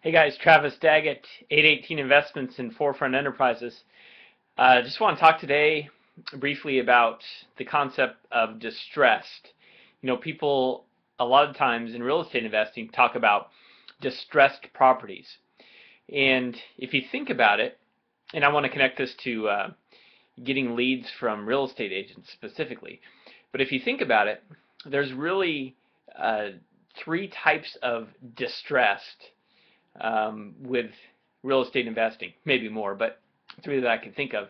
Hey guys, Travis Daggett, 818 Investments in Forefront Enterprises. Just want to talk today briefly about the concept of distressed. People a lot of times in real estate investing talk about distressed properties. And if you think about it, and I want to connect this to getting leads from real estate agents specifically, but if you think about it, there's really uh, three types of distressed with real estate investing, maybe more, but three that I can think of.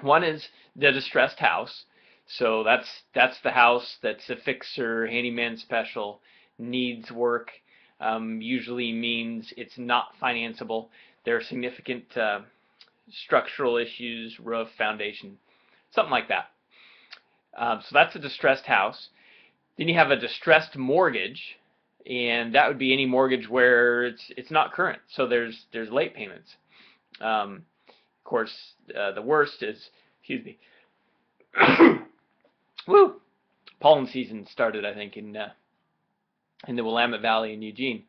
One is the distressed house. So that's the house that's a fixer, handyman special, needs work. Usually means it's not financeable. There are significant structural issues, roof, foundation, something like that. So that's a distressed house. Then you have a distressed mortgage, and that would be any mortgage where it's not current. So there's late payments. Of course, the worst is, excuse me, woo, pollen season started, I think, in the Willamette Valley in Eugene.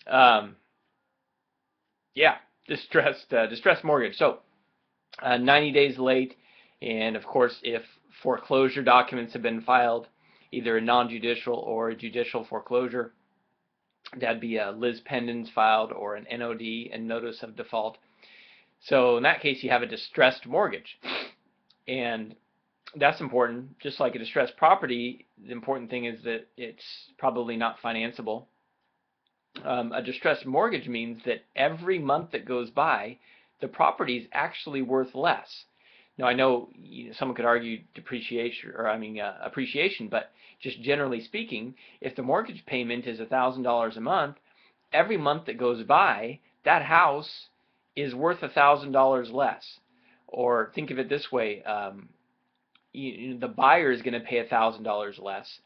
Um, yeah, distressed mortgage. So 90 days late, and of course, if foreclosure documents have been filed, either a non-judicial or a judicial foreclosure, that'd be a lis pendens filed or an NOD, a notice of default. So in that case, you have a distressed mortgage, and that's important. Just like a distressed property, the important thing is that it's probably not financeable. A distressed mortgage means that every month that goes by, the property is actually worth less. Now, I know someone could argue depreciation, or appreciation, but just generally speaking, if the mortgage payment is $1,000 a month, every month that goes by, that house is worth $1,000 less. Or think of it this way: the buyer is going to pay $1,000 less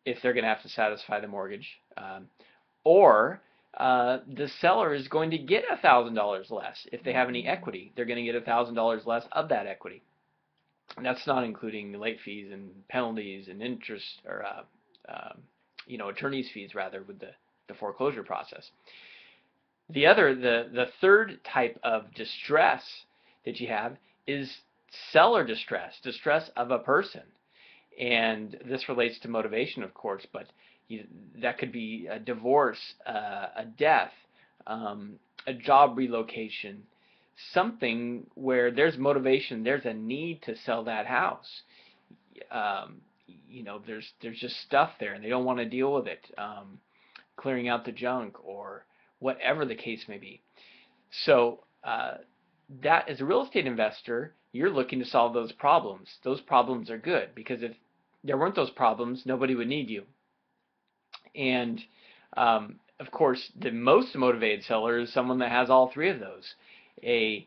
if they're going to have to satisfy the mortgage, or the seller is going to get $1,000 less if they have any equity. They're going to get $1,000 less of that equity. And that's not including the late fees and penalties and interest, or attorney's fees rather, with the foreclosure process. The third type of distress that you have is seller distress of a person. And this relates to motivation, of course, but that could be a divorce, a death, a job relocation, something where there's motivation, there's a need to sell that house. Um, there's just stuff there, and they don't want to deal with it, clearing out the junk or whatever the case may be. So that as a real estate investor, you're looking to solve those problems. Those problems are good because if there weren't those problems, nobody would need you. And of course, the most motivated seller is someone that has all three of those: a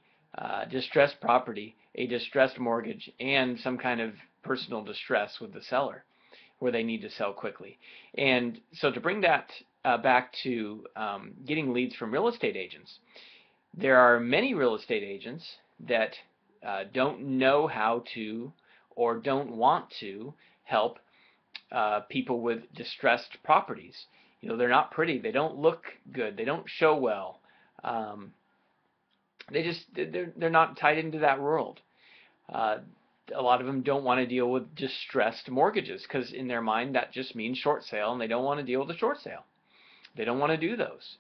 distressed property, a distressed mortgage, and some kind of personal distress with the seller where they need to sell quickly. And so to bring that back to getting leads from real estate agents, there are many real estate agents that don't know how to or don't want to help people with distressed properties. They're not pretty. They don't look good. They don't show well. Um, they're not tied into that world. Uh, a lot of them don't want to deal with distressed mortgages because in their mind that just means short sale, and they don't want to deal with a short sale. They don't want to do those.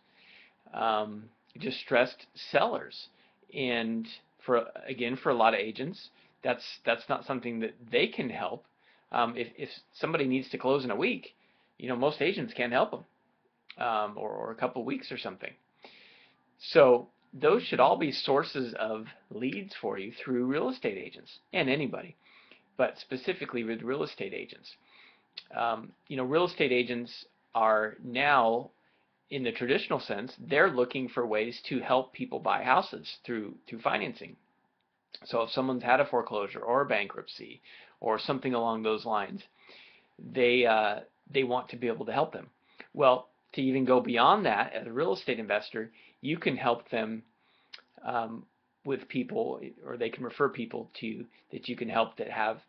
Um, Distressed sellers, and for a lot of agents, that's not something that they can help. If somebody needs to close in a week, most agents can't help them, or a couple of weeks or something. So those should all be sources of leads for you through real estate agents and anybody, but specifically with real estate agents. Real estate agents are now, in the traditional sense, they're looking for ways to help people buy houses through financing. So if someone's had a foreclosure or a bankruptcy or something along those lines, they want to be able to help them. Well, to even go beyond that, as a real estate investor, you can help them with people, or they can refer people to you that you can help that have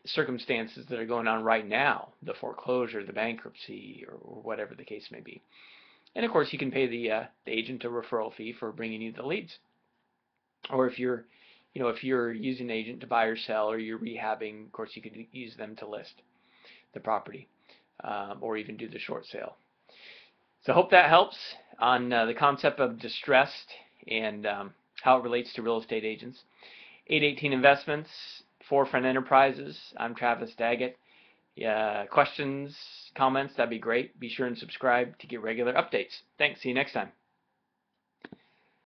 circumstances that are going on right now, the foreclosure, the bankruptcy, or whatever the case may be. And of course, you can pay the agent a referral fee for bringing you the leads. Or if you're, if you're using an agent to buy or sell, or you're rehabbing, of course, you could use them to list the property, or even do the short sale. So I hope that helps on the concept of distressed and how it relates to real estate agents. 818 Investments, Forefront Enterprises. I'm Travis Daggett. Questions, comments, that'd be great. Be sure and subscribe to get regular updates. Thanks. See you next time.